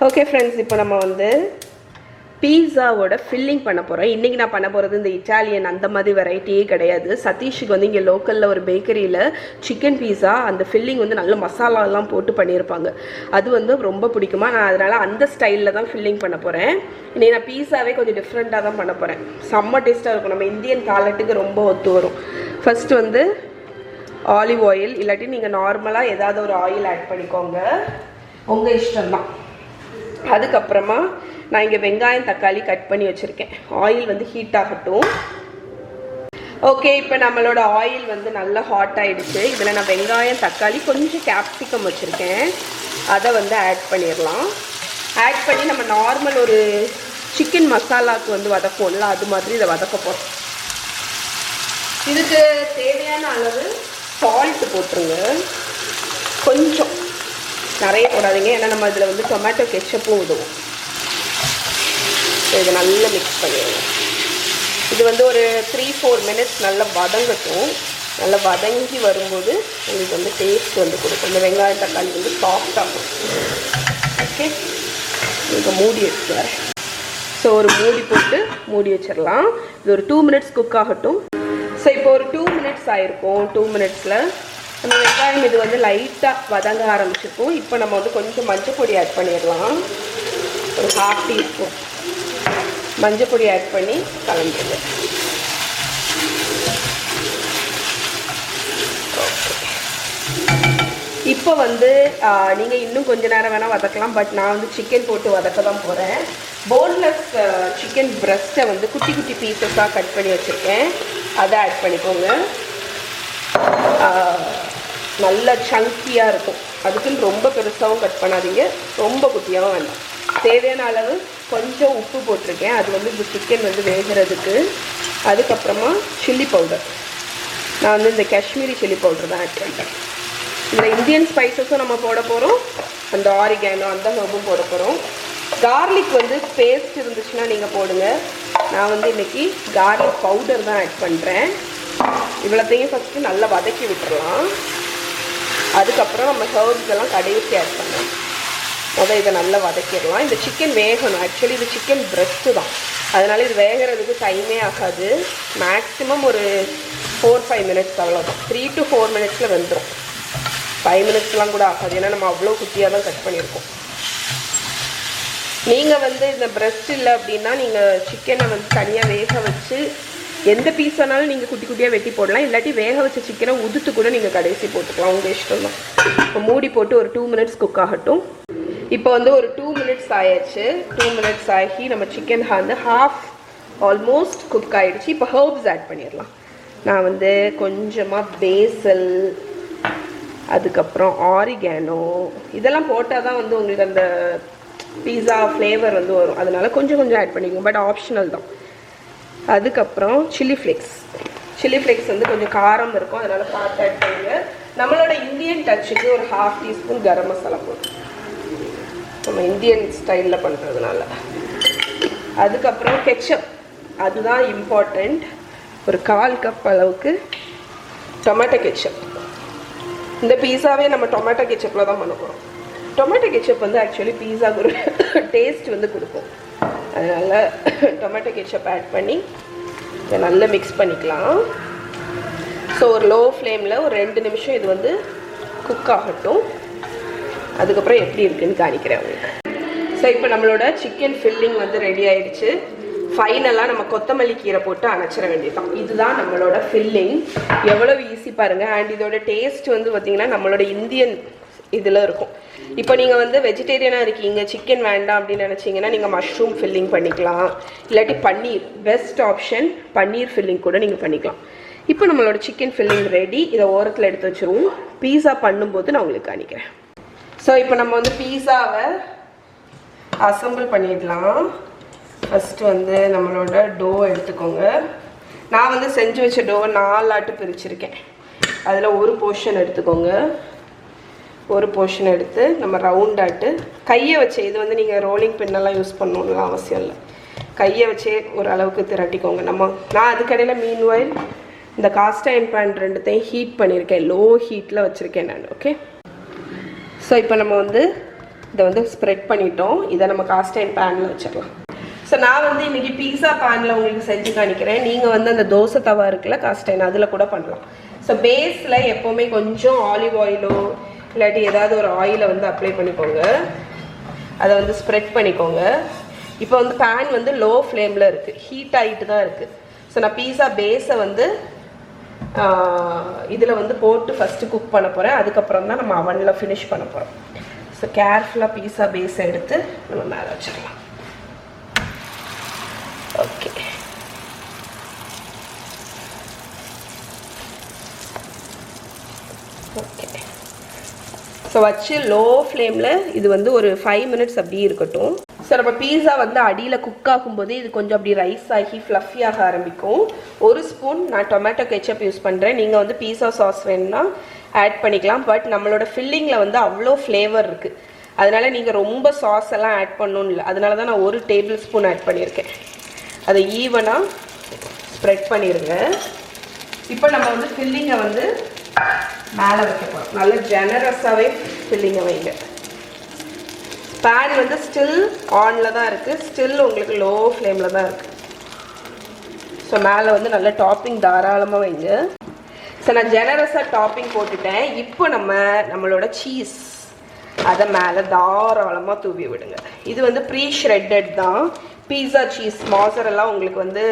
Okay friends, இப்போ நம்ம வந்து பீஸாவோட ஃபில்லிங் பண்ண போகிறோம். இன்றைக்கி நான் பண்ண போகிறது இந்த இட்டாலியன் அந்த மாதிரி வெரைட்டியே கிடையாது. சதீஷுக்கு வந்து இங்கே லோக்கலில் ஒரு பேக்கரியில் சிக்கன் பீஸா அந்த ஃபில்லிங் வந்து நல்ல மசாலாலாம் போட்டு பண்ணியிருப்பாங்க. அது வந்து ரொம்ப பிடிக்குமா, நான் அதனால் அந்த ஸ்டைலில் தான் ஃபில்லிங் பண்ண போகிறேன். இன்றைக்கி நான் பீஸாவே கொஞ்சம் டிஃப்ரெண்ட்டாக தான் பண்ண போகிறேன். செம்ம டேஸ்ட்டாக இருக்கும், நம்ம இந்தியன் பேலட்டுக்கு ரொம்ப ஒத்து வரும். ஃபஸ்ட்டு வந்து ஆலிவ் ஆயில், இல்லாட்டி நீங்கள் நார்மலாக ஏதாவது ஒரு ஆயில் ஆட் பண்ணிக்கோங்க, உங்கள் இஷ்டம்தான். அதுக்கப்புறமா நான் இங்கே வெங்காயம் தக்காளி கட் பண்ணி வச்சுருக்கேன். ஆயில் வந்து ஹீட் ஆகட்டும். ஓகே, இப்போ நம்மளோட ஆயில் வந்து நல்லா ஹாட் ஆகிடுச்சு. இதில் நான் வெங்காயம் தக்காளி கொஞ்சம் கேப்சிகம் வச்சுருக்கேன், அதை வந்து ஆட் பண்ணிடலாம். ஆட் பண்ணி நம்ம நார்மல் ஒரு சிக்கன் மசாலாவுக்கு வந்து வதக்குவோம்ல, அது மாதிரி இதை வதக்க போகிறோம். இதுக்கு தேவையான அளவு சால்ட் போட்டுருங்க, கொஞ்சம் நிறைய போடாதீங்க, ஏன்னா நம்ம இதில் வந்து டொமேட்டோ கெச்சப்பும் விடுவோம். இதை நல்லா மிக்ஸ் பண்ணிடுங்க. இது வந்து ஒரு 3-4 மினிட்ஸ் நல்லா வதங்கட்டும். நல்லா வதங்கி வரும்போது உங்களுக்கு வந்து டேஸ்ட் வந்து கொடுக்கும். இந்த வெங்காயம் தக்காளி வந்து சாஃப்டாகும். ஓகே, இப்போ மூடி வச்சுக்கிறேன். ஸோ ஒரு மூடி போட்டு மூடி வச்சிடலாம். இது ஒரு 2 மினிட்ஸ் குக் ஆகட்டும். ஸோ இப்போ ஒரு 2 மினிட்ஸ் ஆகிருக்கும். 2 மினிட்ஸில் நம்ம வெங்காயம் இது வந்து லைட்டாக வதங்க ஆரம்பிச்சிருக்கும். இப்போ நம்ம வந்து கொஞ்சம் மஞ்சள் பொடி ஆட் பண்ணிடலாம். ஒரு 1/2 டீஸ்பூன் மஞ்சள் பொடி ஆட் பண்ணி கலந்துருங்க. இப்போ வந்து நீங்கள் இன்னும் கொஞ்சம் நேரம் வேணால் வதக்கலாம், பட் நான் வந்து சிக்கன் போட்டு வதக்க தான் போகிறேன். போன்லெஸ் சிக்கன் பிரெஸ்ட்டை வந்து குட்டி குட்டி பீசஸாக கட் பண்ணி வச்சுருக்கேன், அதை ஆட் பண்ணிக்கோங்க. நல்ல சங்கியாக இருக்கும். அதுக்குன்னு ரொம்ப பெருசாகவும் கட் பண்ணாதீங்க, ரொம்ப குட்டியாகவும் வேண்டாம். தேவையான அளவு கொஞ்சம் உப்பு போட்டிருக்கேன், அது வந்து இந்த சிக்கன் வந்து வேகிறதுக்கு. அதுக்கப்புறமா சில்லி பவுடர், நான் வந்து இந்த காஷ்மீரி சில்லி பவுடர் தான் ஆட் பண்ணுறேன். இதில் இந்தியன் ஸ்பைசஸும் நம்ம போட போகிறோம், அந்த ஆரிகானோ அந்த ஹர்பும் போட போகிறோம். கார்லிக் வந்து பேஸ்ட் இருந்துச்சுன்னா நீங்கள் போடுங்க. நான் வந்து இன்றைக்கி கார்லிக் பவுடர் தான் ஆட் பண்ணுறேன். இவ்வளோத்தையும் ஃபஸ்ட்டு நல்லா வதக்கி விட்டுறலாம். அதுக்கப்புறம் நம்ம ஹர்ப்ஸ் எல்லாம் கடைசி ஆட் பண்ணலாம். இதை நல்லா வதக்கிடலாம். இந்த சிக்கன் வேகணும். ஆக்சுவலி இது சிக்கன் பிரெஸ்ட்டு தான், அதனால் இது வேகிறதுக்கு டைமே ஆகாது. மேக்ஸிமம் ஒரு 4-5 மினிட்ஸ், அவ்வளோதான். 3 to 4 மினிட்ஸில் வெந்துடும். 5 மினிட்ஸ்லாம் கூட ஆகாது, ஏன்னா நம்ம அவ்வளோ குட்டியாக தான் கட் பண்ணியிருக்கோம். நீங்கள் வந்து இந்த பிரெஸ்ட் இல்லை அப்படின்னா நீங்கள் சிக்கனை வந்து தனியாக வேக வச்சு எந்த பீஸ் வேணாலும் நீங்கள் குட்டி குட்டியாக வெட்டி போடலாம், இல்லாட்டி வேக வச்ச சிக்கனை உதுத்து கூட நீங்கள் கடைசி போட்டுக்கலாம், உங்கள் இஷ்டம் தான். இப்போ மூடி போட்டு ஒரு 2 மினிட்ஸ் குக் ஆகட்டும். இப்போ வந்து ஒரு 2 மினிட்ஸ் ஆயிடுச்சு. 2 மினிட்ஸ் ஆகி நம்ம சிக்கன் வந்து ஆல்மோஸ்ட் குக் ஆகிடுச்சு. இப்போ ஹர்ப்ஸ் ஆட் பண்ணிடலாம். நான் வந்து கொஞ்சமாக பேசல், அதுக்கப்புறம் ஆரிகானோ, இதெல்லாம் போட்டால் தான் வந்து உங்களுக்கு அந்த பீஸா ஃப்ளேவர் வந்து வரும். அதனால் கொஞ்சம் கொஞ்சம் ஆட் பண்ணிக்கோங்க, பட் ஆப்ஷனல் தான். அதுக்கப்புறம் சில்லி ஃப்ளேக்ஸ் வந்து கொஞ்சம் காரம் இருக்கும், அதனால் பார்த்து ஆட் பண்ணுங்க. நம்மளோட இந்தியன் டச்சுக்கு ஒரு 1/2 டீஸ்பூன் கரம் மசாலா போட்டு, நம்ம இந்தியன் ஸ்டைலில் பண்ணுறதுனால. அதுக்கப்புறம் கெச்சப், அதுதான் இம்பார்ட்டண்ட். ஒரு 1/4 கப் அளவுக்கு டொமேட்டோ கெச்சப். இந்த பீஸாவே நம்ம டொமேட்டோ கெச்சப்பில் தான் பண்ண போகிறோம். டொமேட்டோ கெச்சப் வந்து ஆக்சுவலி பீஸாவுக்கு ஒரு டேஸ்ட் வந்து கொடுக்கும், அதனால் டொமேட்டோ கெச்சப் ஆட் பண்ணி இதை நல்லா மிக்ஸ் பண்ணிக்கலாம். ஸோ ஒரு லோ ஃப்ளேமில் ஒரு 2 நிமிஷம் இது வந்து குக் ஆகட்டும். அதுக்கப்புறம் எப்படி இருக்குன்னு காணிக்கிறேன் உங்களுக்கு. ஸோ இப்போ நம்மளோட சிக்கன் ஃபில்லிங் வந்து ரெடி ஆகிடுச்சு. ஃபைனலாக நம்ம கொத்தமல்லி கீரை போட்டு அணைச்சிட வேண்டியதான். இதுதான் நம்மளோட ஃபில்லிங். எவ்வளோ ஈஸி பாருங்கள். அண்ட் இதோட டேஸ்ட் வந்து பார்த்திங்கன்னா நம்மளோட இந்தியன் இதில் இருக்கும். இப்போ நீங்கள் வந்து வெஜிடேரியனாக இருக்கீங்க, சிக்கன் வேண்டாம் அப்படின்னு நினச்சிங்கன்னா நீங்கள் மஷ்ரூம் ஃபில்லிங் பண்ணிக்கலாம், இல்லாட்டி பன்னீர், பெஸ்ட் ஆப்ஷன் பன்னீர் ஃபில்லிங் கூட நீங்கள் பண்ணிக்கலாம். இப்போ நம்மளோட சிக்கன் ஃபில்லிங் ரெடி. இதை ஓரத்தில் எடுத்து வச்சுருவோம். பீஸா பண்ணும்போது நான் உங்களுக்கு காணிக்கிறேன். ஸோ இப்போ நம்ம வந்து பீஸாவை அசம்பிள் பண்ணிடலாம். ஃபஸ்ட்டு வந்து நம்மளோட டோ எடுத்துக்கோங்க. நான் வந்து செஞ்சு வச்ச டோவை 4 ஆட்டு பிரிச்சுருக்கேன். அதில் ஒரு போர்ஷன் எடுத்துக்கோங்க. ஒரு போர்ஷன் எடுத்து நம்ம ரவுண்ட் ஆட்டு கையை வச்சு, இது வந்து நீங்கள் ரோலிங் பின்னெல்லாம் யூஸ் பண்ணணும்லாம் அவசியம் இல்லை, கையை வச்சே ஓரளவுக்கு திரட்டிக்கோங்க. நான் அதுக்கடையில் மீன்வாயில் இந்த காஸ்ட் அயர்ன் பேன் 2த்தையும் ஹீட் பண்ணியிருக்கேன், லோ ஹீட்டில் வச்சுருக்கேன் நான். ஓகே, ஸோ இப்போ நம்ம வந்து இதை வந்து ஸ்ப்ரெட் பண்ணிட்டோம். இதை நம்ம காஸ்ட் அயர்ன் பேனில் வச்சிடலாம். ஸோ நான் வந்து இன்றைக்கி பீஸா பேனில் உங்களுக்கு செஞ்சு காணிக்கிறேன். நீங்கள் வந்து அந்த தோசை தவா இருக்குல்ல காஸ்ட் அயர்ன், அதில் கூட பண்ணலாம். ஸோ பேஸில் எப்போவுமே கொஞ்சம் ஆலிவ் ஆயிலோ இல்லாட்டி ஏதாவது ஒரு ஆயிலை வந்து அப்ளை பண்ணிக்கோங்க. அதை வந்து ஸ்ப்ரெட் பண்ணிக்கோங்க. இப்போ வந்து பேன் வந்து லோ ஃப்ளேமில் இருக்குது, ஹீட் ஆகிட்டு தான் இருக்குது. ஸோ நான் பீஸா பேஸை வந்து இதில் வந்து போட்டு ஃபஸ்ட்டு குக் பண்ண போகிறேன். அதுக்கப்புறம் தான் நம்ம அவனில் ஃபினிஷ் பண்ண போகிறோம். ஸோ கேர்ஃபுல்லாக பீஸா பேஸை எடுத்து நம்ம மேலே வச்சிடலாம். Okay, okay. ஸோ வச்சு லோ ஃப்ளேமில் இது வந்து ஒரு 5 மினிட்ஸ் அப்படியே இருக்கட்டும். ஸோ நம்ம பீஸா வந்து அடியில் குக் ஆகும்போது இது கொஞ்சம் அப்படி ரைஸ் ஆகி ஃப்ளஃபியாக ஆரம்பிக்கும். ஒரு ஸ்பூன் நான் டொமேட்டோ கெச்சப் யூஸ் பண்ணுறேன். நீங்கள் வந்து பீஸா சாஸ் வேணும்னா ஆட் பண்ணிக்கலாம். பட் நம்மளோட ஃபில்லிங்கில் வந்து அவ்வளோ ஃப்ளேவர் இருக்குது. அதனால் நீங்கள் ரொம்ப சாஸ் எல்லாம் ஆட் பண்ணணும்னு இல்லை. அதனால தான் நான் 1 டேபிள் ஸ்பூன் ஆட் பண்ணியிருக்கேன். அதை ஈவனாக ஸ்ப்ரெட் பண்ணிடுங்க. இப்போ நம்ம வந்து ஃபில்லிங்கை வந்து மேலே வைக்க போகிறோம். நல்லா ஜெனரஸாகவே ஃபில்லிங்கை வைங்க. பேன் வந்து ஸ்டில் ஆனில் தான் இருக்குது, ஸ்டில் உங்களுக்கு லோ ஃப்ளேமில் தான் இருக்குது. ஸோ மேலே வந்து நல்ல டாப்பிங் தாராளமாக வைங்க. ஸோ நான் ஜெனரஸாக டாப்பிங் போட்டுட்டேன். இப்போ நம்மளோட சீஸ் அதை மேலே தாராளமாக தூவி விடுங்க. இது வந்து ப்ரீ ஷ்ரெட்டட் தான் பீஸா சீஸ். மாசரெல்லாம் உங்களுக்கு வந்து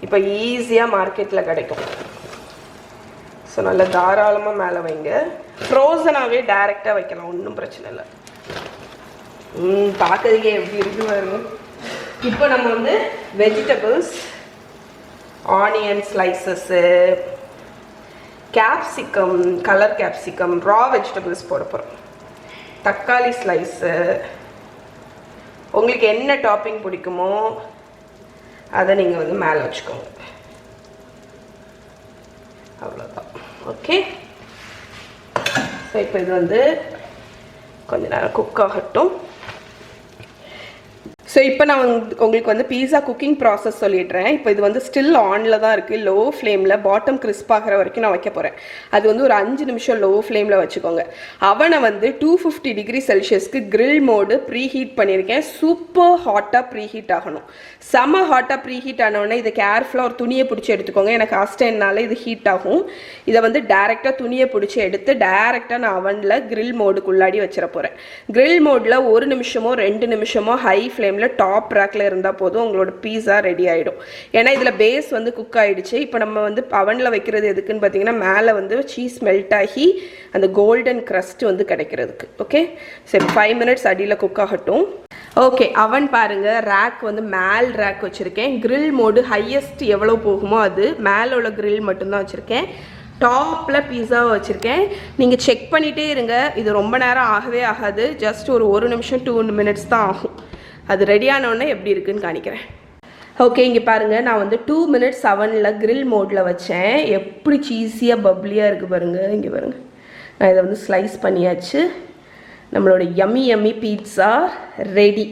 இப்போ ஈஸியாக மார்க்கெட்டில் கிடைக்கும். ஸோ நல்லா தாராளமாக மேலே வைங்க. ஃப்ரோசனாகவே டைரெக்டாக வைக்கலாம், ஒன்றும் பிரச்சனை இல்லை. பார்க்கறதுக்கே எப்படி இருக்கு பாருங்க. இப்போ நம்ம வந்து vegetables, onion slices, capsicum, colour capsicum, raw vegetables போட போகிறோம். தக்காளி ஸ்லைஸு, உங்களுக்கு என்ன டாப்பிங் பிடிக்குமோ அதை நீங்கள் வந்து மேலே வச்சுக்கோங்க. அவ்வளோதான். ஓகே. ஸோ இப்போ இது வந்து கொஞ்ச நேரம் குக் ஆகட்டும். ஸோ இப்போ நான் உங்களுக்கு வந்து பீஸா குக்கிங் ப்ராசஸ் சொல்லிடுறேன். இப்போ இது வந்து ஸ்டில் ஆனில் தான் இருக்குது, லோ ஃப்ளேமில். பாட்டம் கிறிஸ்ப் ஆகிற வரைக்கும் நான் வைக்க போகிறேன். அது வந்து ஒரு 5 நிமிஷம் லோ ஃப்ளேமில் வச்சுக்கோங்க. அவனை வந்து 250 டிகிரி செல்சியஸ்க்கு கிரில் மோடு ப்ரீ ஹீட் பண்ணியிருக்கேன். சூப்பர் ஹாட்டாக ப்ரீ ஹீட் ஆகணும். செம ஹாட்டாக ப்ரீ ஹீட் ஆனோடனே இதை கேர்ஃபுல்லாக ஒரு துணியை பிடிச்சி எடுத்துக்கோங்க. எனக்கு காஸ்டைன்னால இது ஹீட் ஆகும். இதை வந்து டேரெக்டாக துணியை பிடிச்சி எடுத்து டேரெக்டாக நான் அவனில் கிரில் மோடுக்குள்ளாடி வச்சிட போகிறேன். கிரில் மோடில் 1 நிமிஷமோ 2 நிமிஷமோ ஹை ஃப்ளேமில் டாப் ரேக்கில் இருந்தால் போதும், உங்களோட பீஸா ரெடி ஆகிடும். ஏன்னா இதில் பேஸ் வந்து குக் ஆகிடுச்சு. இப்போ நம்ம வந்து அவனில் வைக்கிறது எதுக்குன்னு பார்த்தீங்கன்னா மேலே வந்து சீஸ் மெல்ட் ஆகி அந்த கோல்டன் க்ரஸ்ட் வந்து கிடைக்கிறதுக்கு. ஓகே. சரி, 5 மினிட்ஸ் அடியில் குக் ஆகட்டும். ஓகே, அவன் பாருங்கள், ரேக் வந்து மேல் ரேக் வச்சுருக்கேன். கிரில் மோடு ஹையஸ்ட் எவ்வளோ போகுமோ அது மேலே உள்ள கிரில் மட்டும்தான் வச்சுருக்கேன். டாப்பில் பீஸாவை வச்சுருக்கேன். நீங்கள் செக் பண்ணிகிட்டே இருங்க. இது ரொம்ப நேரம் ஆகவே ஆகாது. ஜஸ்ட் ஒரு 1 நிமிஷம் 2 மினிட்ஸ் தான் ஆகும். அது ரெடியானோடனே எப்படி இருக்குன்னு காணிக்கிறேன். ஓகே, இங்கே பாருங்கள், நான் வந்து 2 மினிட்ஸ் அவனில் கிரில் மோடில் வச்சேன். எப்படி சீஸியாக பப்ளியாக இருக்குது பாருங்கள். இங்கே பாருங்கள், நான் இதை வந்து ஸ்லைஸ் பண்ணியாச்சு. நம்மளோட யம்மி பீட்சா ரெடி.